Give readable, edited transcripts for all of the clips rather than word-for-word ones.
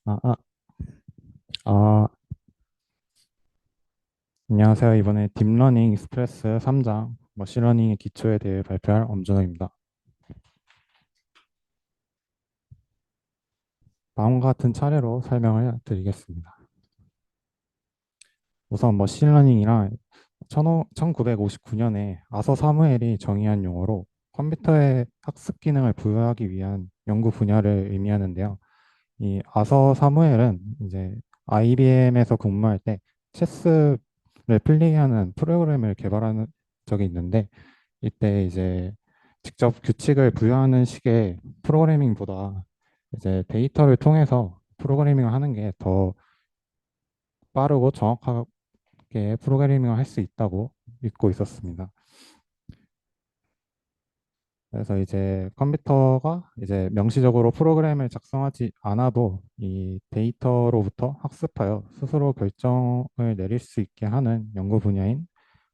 아, 아, 아, 안녕하세요. 이번에 딥러닝 익스프레스 3장 머신러닝의 기초에 대해 발표할 엄준호입니다. 다음과 같은 차례로 설명을 드리겠습니다. 우선 머신러닝이란 1959년에 아서 사무엘이 정의한 용어로 컴퓨터의 학습 기능을 부여하기 위한 연구 분야를 의미하는데요. 이 아서 사무엘은 이제 IBM에서 근무할 때 체스를 풀리게 하는 프로그램을 개발한 적이 있는데 이때 이제 직접 규칙을 부여하는 식의 프로그래밍보다 이제 데이터를 통해서 프로그래밍을 하는 게 더 빠르고 정확하게 프로그래밍을 할 수 있다고 믿고 있었습니다. 그래서 이제 컴퓨터가 이제 명시적으로 프로그램을 작성하지 않아도 이 데이터로부터 학습하여 스스로 결정을 내릴 수 있게 하는 연구 분야인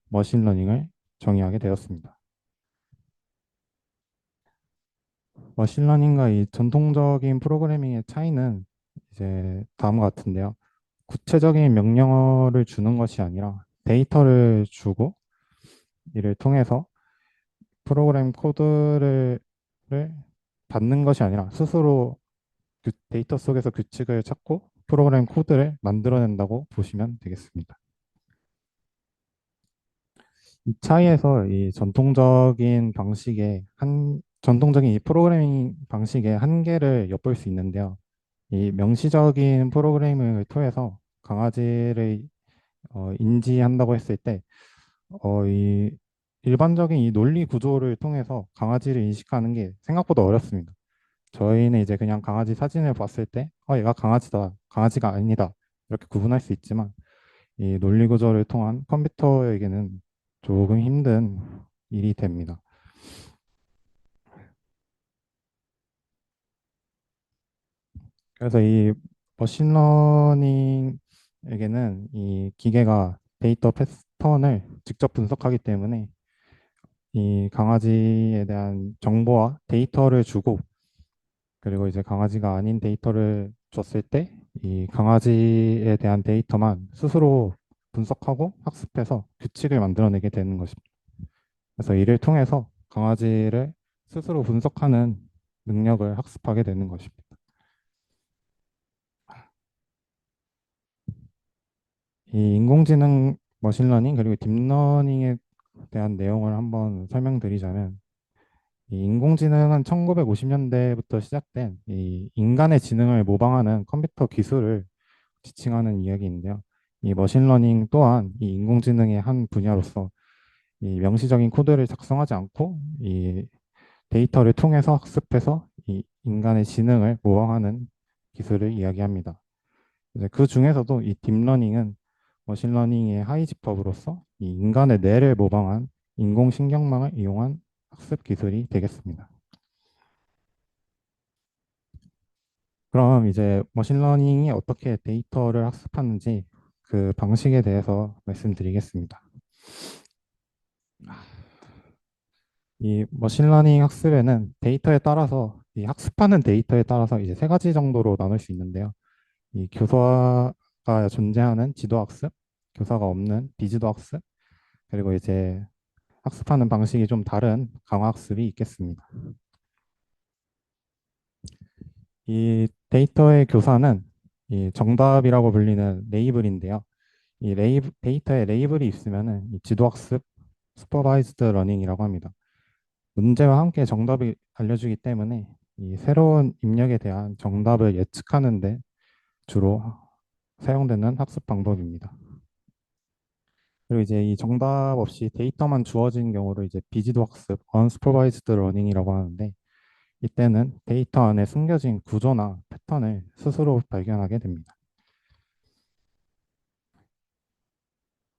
머신러닝을 정의하게 되었습니다. 머신러닝과 이 전통적인 프로그래밍의 차이는 이제 다음과 같은데요. 구체적인 명령어를 주는 것이 아니라 데이터를 주고 이를 통해서 프로그램 코드를 받는 것이 아니라 스스로 데이터 속에서 규칙을 찾고 프로그램 코드를 만들어낸다고 보시면 되겠습니다. 이 차이에서 이 전통적인 이 프로그래밍 방식의 한계를 엿볼 수 있는데요. 이 명시적인 프로그래밍을 통해서 강아지를 인지한다고 했을 때, 이 일반적인 이 논리 구조를 통해서 강아지를 인식하는 게 생각보다 어렵습니다. 저희는 이제 그냥 강아지 사진을 봤을 때, 얘가 강아지다, 강아지가 아니다, 이렇게 구분할 수 있지만, 이 논리 구조를 통한 컴퓨터에게는 조금 힘든 일이 됩니다. 그래서 이 머신러닝에게는 이 기계가 데이터 패턴을 직접 분석하기 때문에 이 강아지에 대한 정보와 데이터를 주고 그리고 이제 강아지가 아닌 데이터를 줬을 때 이 강아지에 대한 데이터만 스스로 분석하고 학습해서 규칙을 만들어내게 되는 것입니다. 그래서 이를 통해서 강아지를 스스로 분석하는 능력을 학습하게 되는 것입니다. 이 인공지능 머신러닝 그리고 딥러닝에 대한 내용을 한번 설명드리자면 이 인공지능은 1950년대부터 시작된 이 인간의 지능을 모방하는 컴퓨터 기술을 지칭하는 이야기인데요. 이 머신러닝 또한 이 인공지능의 한 분야로서 이 명시적인 코드를 작성하지 않고 이 데이터를 통해서 학습해서 이 인간의 지능을 모방하는 기술을 이야기합니다. 이제 그 중에서도 이 딥러닝은 머신러닝의 하위 지법으로서 이 인간의 뇌를 모방한 인공신경망을 이용한 학습 기술이 되겠습니다. 그럼 이제 머신러닝이 어떻게 데이터를 학습하는지 그 방식에 대해서 말씀드리겠습니다. 이 머신러닝 학습에는 데이터에 따라서 이 학습하는 데이터에 따라서 이제 세 가지 정도로 나눌 수 있는데요. 이 교사가 존재하는 지도 학습, 교사가 없는 비지도 학습, 그리고 이제 학습하는 방식이 좀 다른 강화 학습이 있겠습니다. 이 데이터의 교사는 이 정답이라고 불리는 레이블인데요. 데이터에 레이블이 있으면은 이 지도 학습, 슈퍼바이즈드 러닝이라고 합니다. 문제와 함께 정답이 알려주기 때문에 이 새로운 입력에 대한 정답을 예측하는 데 주로 사용되는 학습 방법입니다. 그리고 이제 이 정답 없이 데이터만 주어진 경우를 이제 비지도 학습, unsupervised learning이라고 하는데 이때는 데이터 안에 숨겨진 구조나 패턴을 스스로 발견하게 됩니다.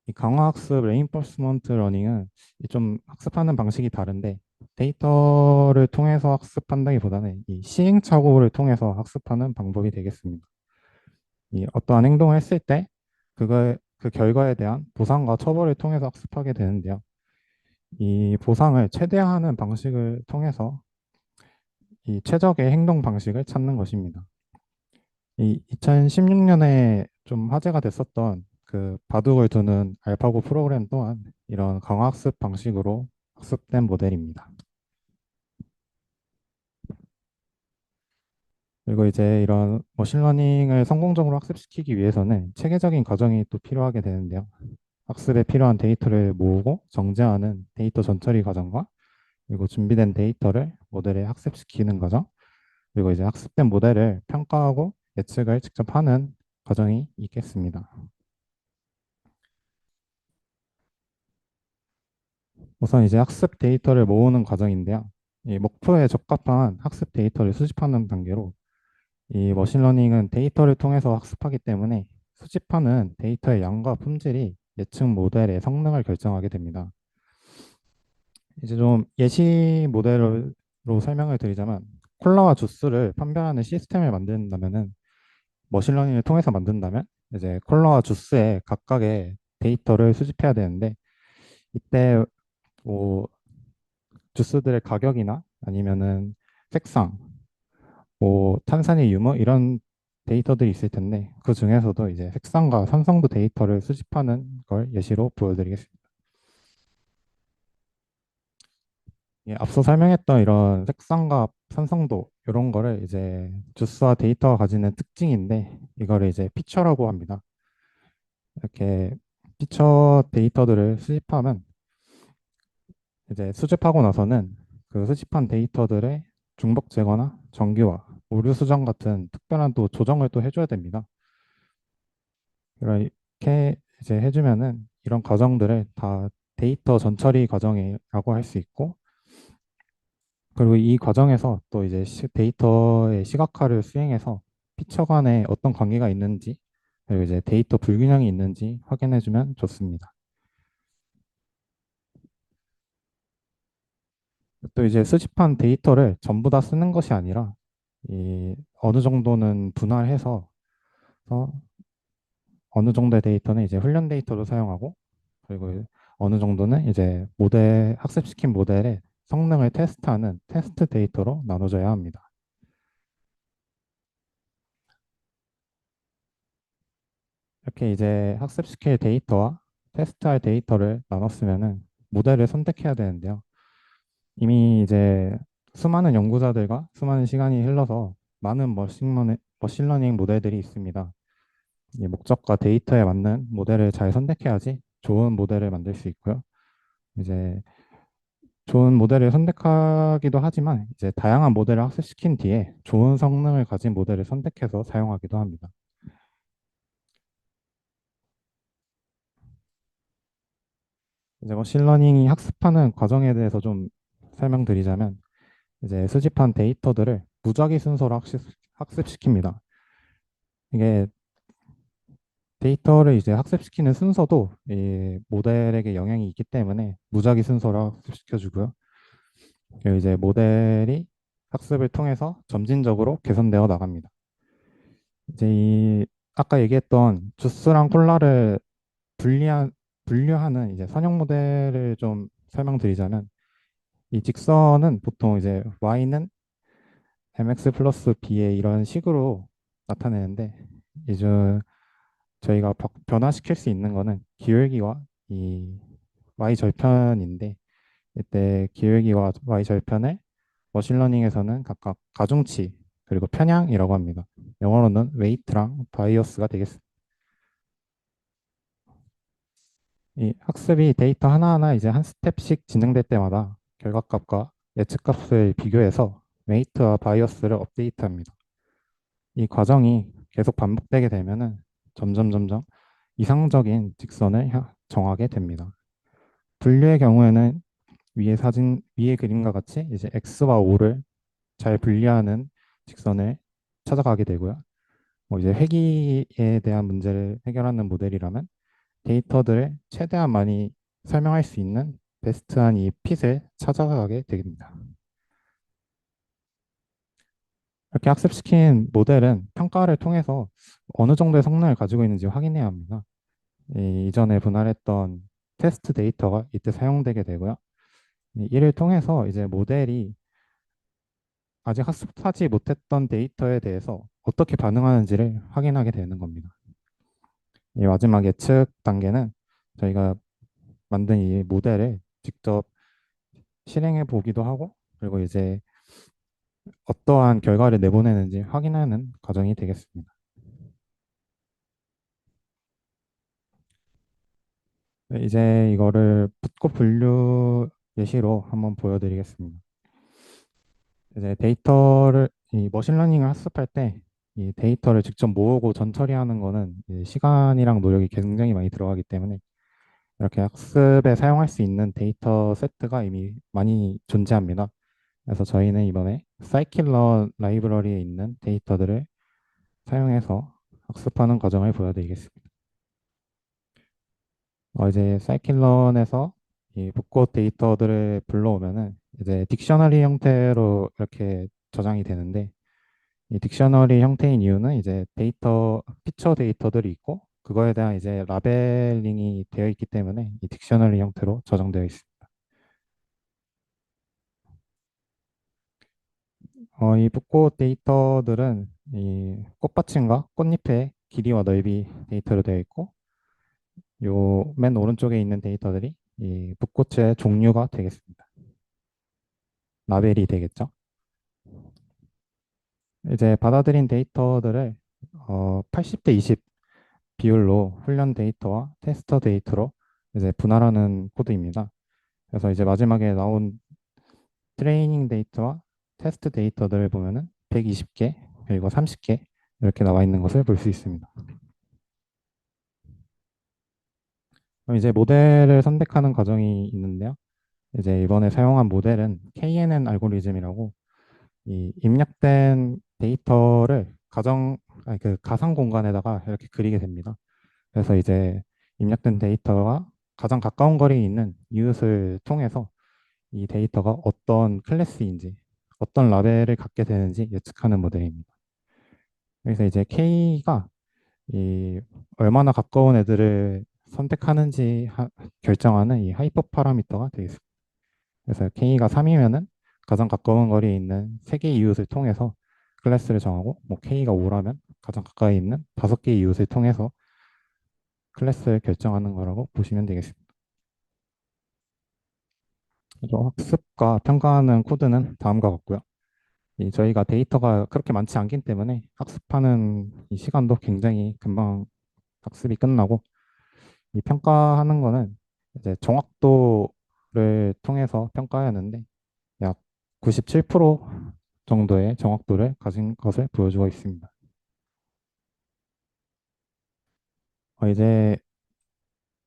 이 강화학습 레인포스먼트 러닝은 좀 학습하는 방식이 다른데 데이터를 통해서 학습한다기보다는 이 시행착오를 통해서 학습하는 방법이 되겠습니다. 이 어떠한 행동을 했을 때 그 결과에 대한 보상과 처벌을 통해서 학습하게 되는데요. 이 보상을 최대화하는 방식을 통해서 이 최적의 행동 방식을 찾는 것입니다. 이 2016년에 좀 화제가 됐었던 그 바둑을 두는 알파고 프로그램 또한 이런 강화학습 방식으로 학습된 모델입니다. 그리고 이제 이런 머신러닝을 성공적으로 학습시키기 위해서는 체계적인 과정이 또 필요하게 되는데요. 학습에 필요한 데이터를 모으고 정제하는 데이터 전처리 과정과 그리고 준비된 데이터를 모델에 학습시키는 과정, 그리고 이제 학습된 모델을 평가하고 예측을 직접 하는 과정이 있겠습니다. 우선 이제 학습 데이터를 모으는 과정인데요. 이 목표에 적합한 학습 데이터를 수집하는 단계로 이 머신러닝은 데이터를 통해서 학습하기 때문에 수집하는 데이터의 양과 품질이 예측 모델의 성능을 결정하게 됩니다. 이제 좀 예시 모델로 설명을 드리자면 콜라와 주스를 판별하는 시스템을 만든다면은 머신러닝을 통해서 만든다면 이제 콜라와 주스의 각각의 데이터를 수집해야 되는데 이때 뭐 주스들의 가격이나 아니면은 색상, 뭐 탄산의 유무 이런 데이터들이 있을 텐데 그 중에서도 이제 색상과 산성도 데이터를 수집하는 걸 예시로 보여드리겠습니다. 예, 앞서 설명했던 이런 색상과 산성도 이런 거를 이제 주스와 데이터가 가지는 특징인데 이거를 이제 피처라고 합니다. 이렇게 피처 데이터들을 수집하면 이제 수집하고 나서는 그 수집한 데이터들의 중복 제거나 정기화, 오류 수정 같은 특별한 또 조정을 또 해줘야 됩니다. 이렇게 이제 해주면은 이런 과정들을 다 데이터 전처리 과정이라고 할 수 있고, 그리고 이 과정에서 또 이제 데이터의 시각화를 수행해서 피처 간에 어떤 관계가 있는지, 그리고 이제 데이터 불균형이 있는지 확인해주면 좋습니다. 또 이제 수집한 데이터를 전부 다 쓰는 것이 아니라 이 어느 정도는 분할해서 어느 정도의 데이터는 이제 훈련 데이터로 사용하고 그리고 어느 정도는 이제 모델 학습시킨 모델의 성능을 테스트하는 테스트 데이터로 나눠져야 합니다. 이렇게 이제 학습시킬 데이터와 테스트할 데이터를 나눴으면은 모델을 선택해야 되는데요. 이미 이제 수많은 연구자들과 수많은 시간이 흘러서 많은 머신러닝 모델들이 있습니다. 이 목적과 데이터에 맞는 모델을 잘 선택해야지 좋은 모델을 만들 수 있고요. 이제 좋은 모델을 선택하기도 하지만 이제 다양한 모델을 학습시킨 뒤에 좋은 성능을 가진 모델을 선택해서 사용하기도 합니다. 이제 머신러닝이 학습하는 과정에 대해서 좀 설명드리자면 이제 수집한 데이터들을 무작위 순서로 학습시킵니다. 이게 데이터를 이제 학습시키는 순서도 이 모델에게 영향이 있기 때문에 무작위 순서로 학습시켜주고요. 그리고 이제 모델이 학습을 통해서 점진적으로 개선되어 나갑니다. 이제 이 아까 얘기했던 주스랑 콜라를 분리한 분류하는 이제 선형 모델을 좀 설명드리자면 이 직선은 보통 이제 y는 mx 플러스 b의 이런 식으로 나타내는데 이제 저희가 변화시킬 수 있는 거는 기울기와 이 y 절편인데 이때 기울기와 y 절편을 머신러닝에서는 각각 가중치 그리고 편향이라고 합니다. 영어로는 웨이트랑 바이어스가 되겠습니다. 이 학습이 데이터 하나하나 이제 한 스텝씩 진행될 때마다 결과값과 예측값을 비교해서 웨이트와 바이어스를 업데이트합니다. 이 과정이 계속 반복되게 되면은 점점 이상적인 직선을 정하게 됩니다. 분류의 경우에는 위의 그림과 같이 이제 X와 O를 잘 분리하는 직선을 찾아가게 되고요. 뭐 이제 회귀에 대한 문제를 해결하는 모델이라면 데이터들을 최대한 많이 설명할 수 있는 베스트한 이 핏을 찾아가게 됩니다. 이렇게 학습시킨 모델은 평가를 통해서 어느 정도의 성능을 가지고 있는지 확인해야 합니다. 이전에 분할했던 테스트 데이터가 이때 사용되게 되고요. 이를 통해서 이제 모델이 아직 학습하지 못했던 데이터에 대해서 어떻게 반응하는지를 확인하게 되는 겁니다. 이 마지막 예측 단계는 저희가 만든 이 모델을 직접 실행해 보기도 하고, 그리고 이제 어떠한 결과를 내보내는지 확인하는 과정이 되겠습니다. 네, 이제 이거를 붙고 분류 예시로 한번 보여드리겠습니다. 이제 데이터를 이 머신러닝을 학습할 때 이 데이터를 직접 모으고 전처리하는 거는 이 시간이랑 노력이 굉장히 많이 들어가기 때문에 이렇게 학습에 사용할 수 있는 데이터 세트가 이미 많이 존재합니다. 그래서 저희는 이번에 scikit-learn 라이브러리에 있는 데이터들을 사용해서 학습하는 과정을 보여드리겠습니다. 이제 scikit-learn에서 이 북꽃 데이터들을 불러오면은 이제 딕셔너리 형태로 이렇게 저장이 되는데, 이 딕셔너리 형태인 이유는 이제 데이터, 피처 데이터들이 있고 그거에 대한 이제 라벨링이 되어 있기 때문에 이 딕셔너리 형태로 저장되어 있습니다. 이 북꽃 데이터들은 이 꽃받침과 꽃잎의 길이와 넓이 데이터로 되어 있고, 요 맨 오른쪽에 있는 데이터들이 이 북꽃의 종류가 되겠습니다. 라벨이 되겠죠. 이제 받아들인 데이터들을 80대 20 비율로 훈련 데이터와 테스터 데이터로 이제 분할하는 코드입니다. 그래서 이제 마지막에 나온 트레이닝 데이터와 테스트 데이터들을 보면은 120개 그리고 30개 이렇게 나와 있는 것을 볼 수 있습니다. 그럼 이제 모델을 선택하는 과정이 있는데요. 이제 이번에 사용한 모델은 KNN 알고리즘이라고 이 입력된 데이터를 아니 그 가상 공간에다가 이렇게 그리게 됩니다. 그래서 이제 입력된 데이터가 가장 가까운 거리에 있는 이웃을 통해서 이 데이터가 어떤 클래스인지, 어떤 라벨을 갖게 되는지 예측하는 모델입니다. 그래서 이제 K가 이 얼마나 가까운 애들을 선택하는지 결정하는 이 하이퍼 파라미터가 되겠습니다. 그래서 K가 3이면은 가장 가까운 거리에 있는 3개의 이웃을 통해서 클래스를 정하고, 뭐 K가 5라면 가장 가까이 있는 5개의 이웃을 통해서 클래스를 결정하는 거라고 보시면 되겠습니다. 그래서 학습과 평가하는 코드는 다음과 같고요. 저희가 데이터가 그렇게 많지 않기 때문에 학습하는 이 시간도 굉장히 금방 학습이 끝나고, 이 평가하는 거는 이제 정확도를 통해서 평가하였는데 약 97% 정도의 정확도를 가진 것을 보여주고 있습니다. 이제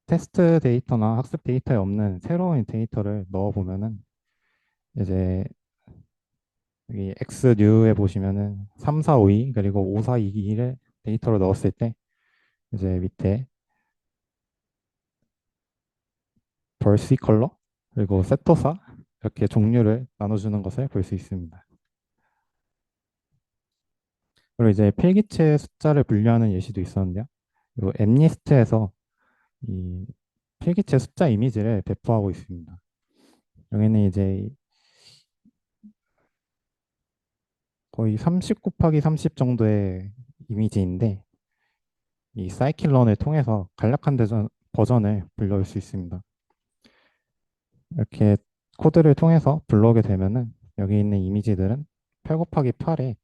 테스트 데이터나 학습 데이터에 없는 새로운 데이터를 넣어 보면은 이제 여기 X뉴에 보시면은 3, 4, 5, 2 그리고 5, 4, 2, 2를 데이터로 넣었을 때 이제 밑에 벌시 컬러 그리고 세터사 이렇게 종류를 나눠주는 것을 볼 수 있습니다. 그리고 이제 필기체 숫자를 분류하는 예시도 있었는데요. 이 엠니스트에서 이 필기체 숫자 이미지를 배포하고 있습니다. 여기는 이제 거의 30 곱하기 30 정도의 이미지인데 이 사이클런을 통해서 간략한 버전을 불러올 수 있습니다. 이렇게 코드를 통해서 불러오게 되면은 여기 있는 이미지들은 8 곱하기 8의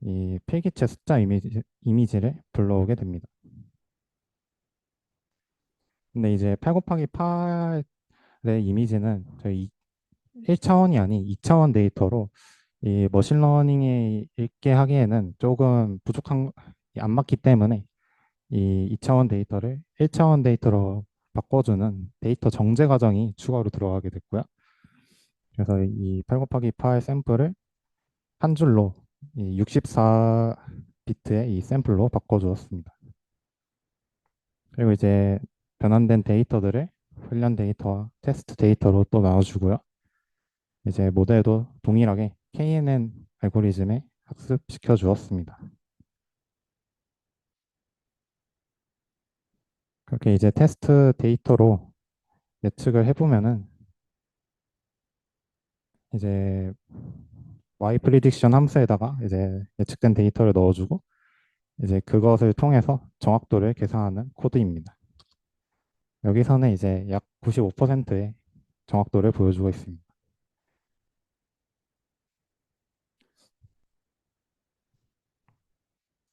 이 필기체 숫자 이미지를 불러오게 됩니다. 근데 이제 8 곱하기 8의 이미지는 저희 1차원이 아닌 2차원 데이터로 이 머신러닝에 읽게 하기에는 조금 안 맞기 때문에 이 2차원 데이터를 1차원 데이터로 바꿔주는 데이터 정제 과정이 추가로 들어가게 됐고요. 그래서 이 8 곱하기 8 샘플을 한 줄로 이 64비트의 이 샘플로 바꿔주었습니다. 그리고 이제 변환된 데이터들을 훈련 데이터와 테스트 데이터로 또 나눠주고요. 이제 모델도 동일하게 KNN 알고리즘에 학습시켜 주었습니다. 그렇게 이제 테스트 데이터로 예측을 해보면은 이제 Y 프리딕션 함수에다가 이제 예측된 데이터를 넣어주고 이제 그것을 통해서 정확도를 계산하는 코드입니다. 여기서는 이제 약 95%의 정확도를 보여주고 있습니다.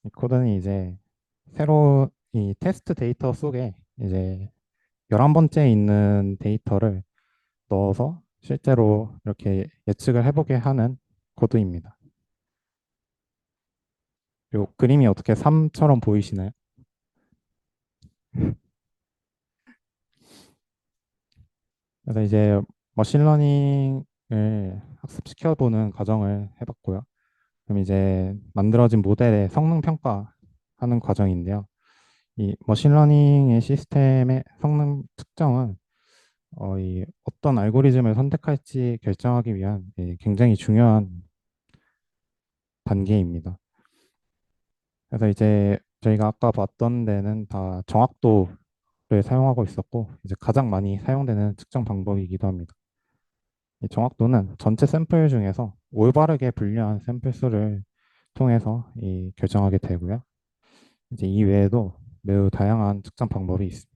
이 코드는 이제 새로 이 테스트 데이터 속에 이제 11번째 있는 데이터를 넣어서 실제로 이렇게 예측을 해보게 하는 코드입니다. 요 그림이 어떻게 3처럼 보이시나요? 그래서 이제 머신러닝을 학습시켜보는 과정을 해봤고요. 그럼 이제 만들어진 모델의 성능 평가하는 과정인데요. 이 머신러닝의 시스템의 성능 특정은 이 어떤 알고리즘을 선택할지 결정하기 위한 굉장히 중요한 단계입니다. 그래서 이제 저희가 아까 봤던 데는 다 정확도를 사용하고 있었고, 이제 가장 많이 사용되는 측정 방법이기도 합니다. 이 정확도는 전체 샘플 중에서 올바르게 분류한 샘플 수를 통해서 결정하게 되고요. 이제 이 외에도 매우 다양한 측정 방법이 있습니다.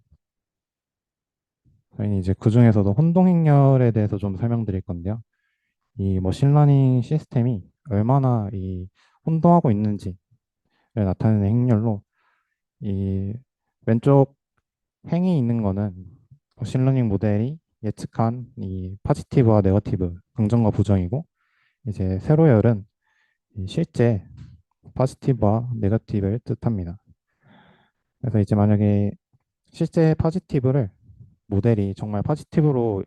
저희는 이제 그 중에서도 혼동 행렬에 대해서 좀 설명드릴 건데요. 이 머신러닝 시스템이 얼마나 혼동하고 있는지를 나타내는 행렬로 이 왼쪽 행이 있는 거는 머신러닝 모델이 예측한 이 포지티브와 네거티브, 긍정과 부정이고 이제 세로열은 이 실제 포지티브와 네거티브를 뜻합니다. 그래서 이제 만약에 실제 포지티브를 모델이 정말 포지티브로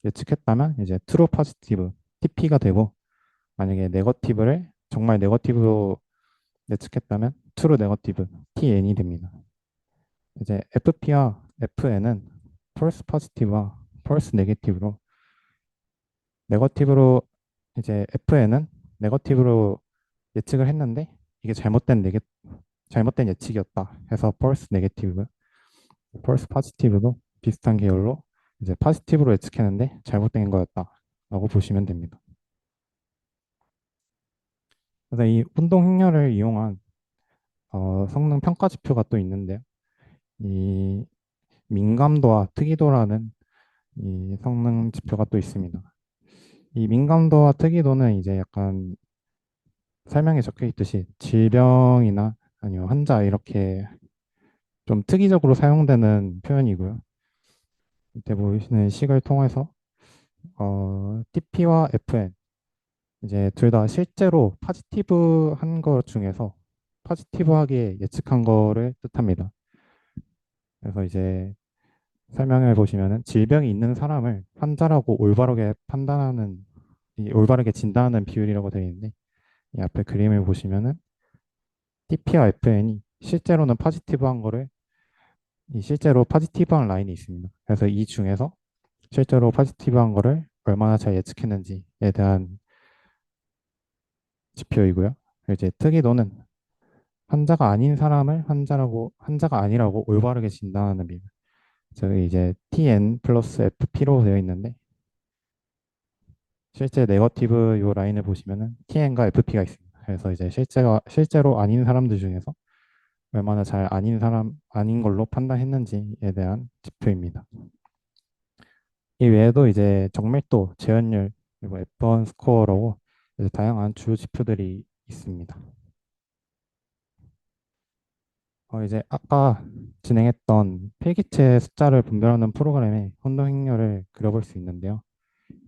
예측했다면 이제 트루 포지티브, TP가 되고 만약에 네거티브를 정말 네거티브로 예측했다면 트루 네거티브, TN이 됩니다. 이제 FP와 FN은 펄스 포지티브와 펄스 네거티브로 네거티브로 이제 FN은 네거티브로 예측을 했는데 이게 잘못된 예측이었다 해서 펄스 네거티브, 펄스 포지티브도 비슷한 계열로 이제 포지티브로 예측했는데 잘못된 거였다라고 보시면 됩니다. 그래서 이 운동 행렬을 이용한 성능 평가 지표가 또 있는데요. 이 민감도와 특이도라는 이 성능 지표가 또 있습니다. 이 민감도와 특이도는 이제 약간 설명에 적혀 있듯이 질병이나 아니면 환자 이렇게 좀 특이적으로 사용되는 표현이고요. 이때 보이시는 식을 통해서 TP와 FN 이제 둘 다 실제로 포지티브한 것 중에서 포지티브하게 예측한 거를 뜻합니다. 그래서 이제 설명해 보시면은 질병이 있는 사람을 환자라고 올바르게 판단하는 올바르게 진단하는 비율이라고 되어 있는데 이 앞에 그림을 보시면은 TP와 FN이 실제로는 포지티브한 거를 실제로 포지티브한 라인이 있습니다. 그래서 이 중에서 실제로 포지티브한 거를 얼마나 잘 예측했는지에 대한 지표이고요. 이제 특이도는 환자가 아닌 사람을 환자가 아니라고 올바르게 진단하는 비율. 저기 이제 TN 플러스 FP로 되어 있는데 실제 네거티브 요 라인을 보시면은 TN과 FP가 있습니다. 그래서 이제 실제로 아닌 사람들 중에서 얼마나 잘 아닌 걸로 판단했는지에 대한 지표입니다. 이 외에도 이제 정밀도, 재현율, 그리고 F1 스코어라고 이제 다양한 주요 지표들이 있습니다. 이제 아까 진행했던 필기체 숫자를 분별하는 프로그램의 혼동 행렬을 그려볼 수 있는데요.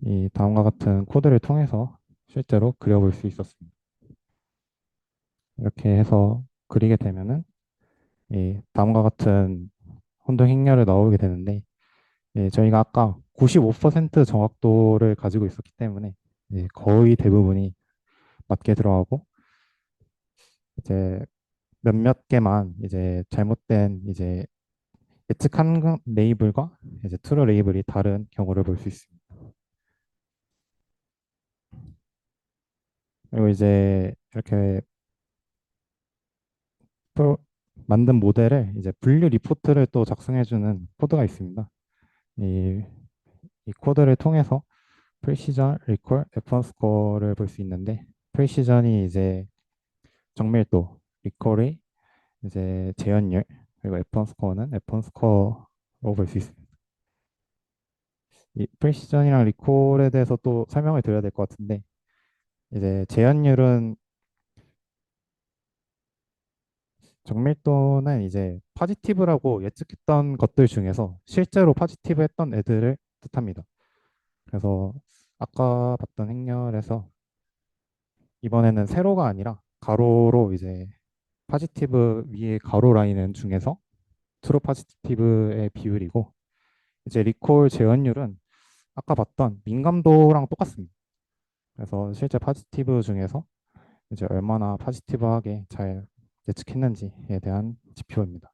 이 다음과 같은 코드를 통해서 실제로 그려볼 수 있었습니다. 이렇게 해서 그리게 되면은 이 다음과 같은 혼동 행렬을 나오게 되는데 저희가 아까 95% 정확도를 가지고 있었기 때문에 거의 대부분이 맞게 들어가고 이제 몇몇 개만 이제 잘못된 예측한 레이블과 이제 트루 레이블이 다른 경우를 볼 수 있습니다. 그리고 이제 이렇게 프로- 만든 모델을 이제 분류 리포트를 또 작성해주는 코드가 있습니다. 이, 이 코드를 통해서 프리시전, 리콜, F1 스코어를 볼 수 있는데 프리시전이 이제 정밀도, 리콜이 이제 재현율, 그리고 F1 스코어는 F1 스코어로 볼 수 있습니다. 이 프리시전이랑 리콜에 대해서 또 설명을 드려야 될 것 같은데, 이제 재현율은 정밀도는 이제 파지티브라고 예측했던 것들 중에서 실제로 파지티브 했던 애들을 뜻합니다. 그래서 아까 봤던 행렬에서 이번에는 세로가 아니라 가로로 이제 파지티브 위에 가로 라인은 중에서 트루 파지티브의 비율이고, 이제 리콜 재현율은 아까 봤던 민감도랑 똑같습니다. 그래서 실제 파지티브 중에서 이제 얼마나 파지티브하게 잘 예측했는지에 대한 지표입니다.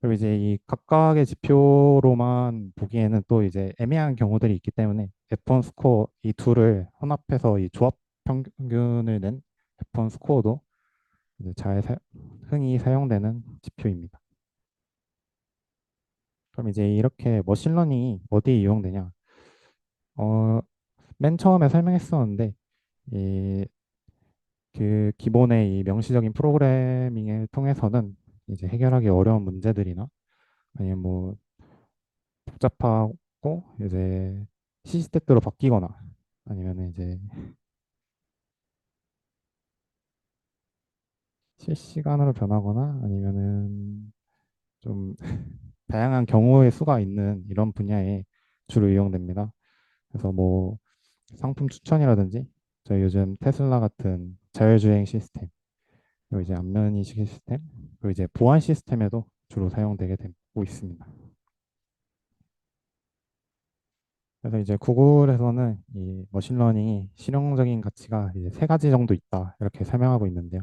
그리고 이제 이 각각의 지표로만 보기에는 또 이제 애매한 경우들이 있기 때문에 F1 스코어 이 둘을 혼합해서 이 조합 평균을 낸 F1 스코어도 이제 흔히 사용되는 지표입니다. 그럼 이제 이렇게 머신러닝이 어디에 이용되냐? 어, 맨 처음에 설명했었는데 이 그 기본의 이 명시적인 프로그래밍을 통해서는 이제 해결하기 어려운 문제들이나 아니면 뭐 복잡하고 이제 시스템대로 바뀌거나 아니면 이제 실시간으로 변하거나 아니면은 좀 다양한 경우의 수가 있는 이런 분야에 주로 이용됩니다. 그래서 뭐 상품 추천이라든지 저희 요즘 테슬라 같은 자율주행 시스템 그리고 이제 안면인식 시스템 그리고 이제 보안 시스템에도 주로 사용되게 되고 있습니다. 그래서 이제 구글에서는 이 머신러닝이 실용적인 가치가 이제 세 가지 정도 있다 이렇게 설명하고 있는데요.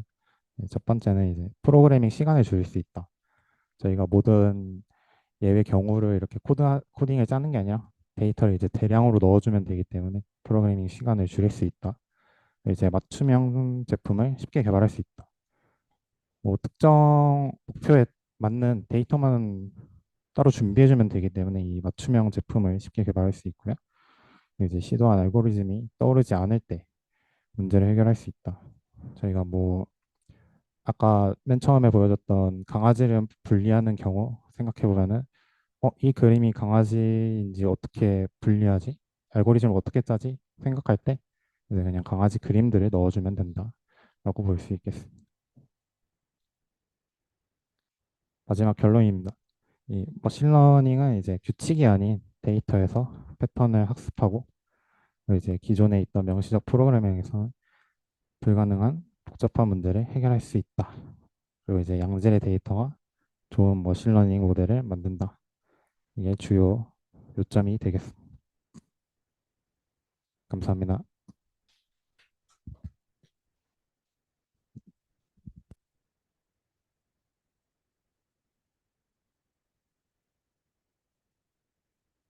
첫 번째는 이제 프로그래밍 시간을 줄일 수 있다. 저희가 모든 예외 경우를 이렇게 코딩을 짜는 게 아니라 데이터를 이제 대량으로 넣어주면 되기 때문에 프로그래밍 시간을 줄일 수 있다. 이제 맞춤형 제품을 쉽게 개발할 수 있다. 뭐 특정 목표에 맞는 데이터만 따로 준비해주면 되기 때문에 이 맞춤형 제품을 쉽게 개발할 수 있고요. 이제 시도한 알고리즘이 떠오르지 않을 때 문제를 해결할 수 있다. 저희가 뭐 아까 맨 처음에 보여줬던 강아지를 분리하는 경우 생각해 보면은 이 그림이 강아지인지 어떻게 분리하지? 알고리즘을 어떻게 짜지? 생각할 때 이제 그냥 강아지 그림들을 넣어주면 된다라고 볼 수 있겠습니다. 마지막 결론입니다. 이 머신러닝은 이제 규칙이 아닌 데이터에서 패턴을 학습하고 이제 기존에 있던 명시적 프로그래밍에서 불가능한 복잡한 문제를 해결할 수 있다. 그리고 이제 양질의 데이터와 좋은 머신러닝 모델을 만든다. 이게 주요 요점이 되겠습니다. 감사합니다.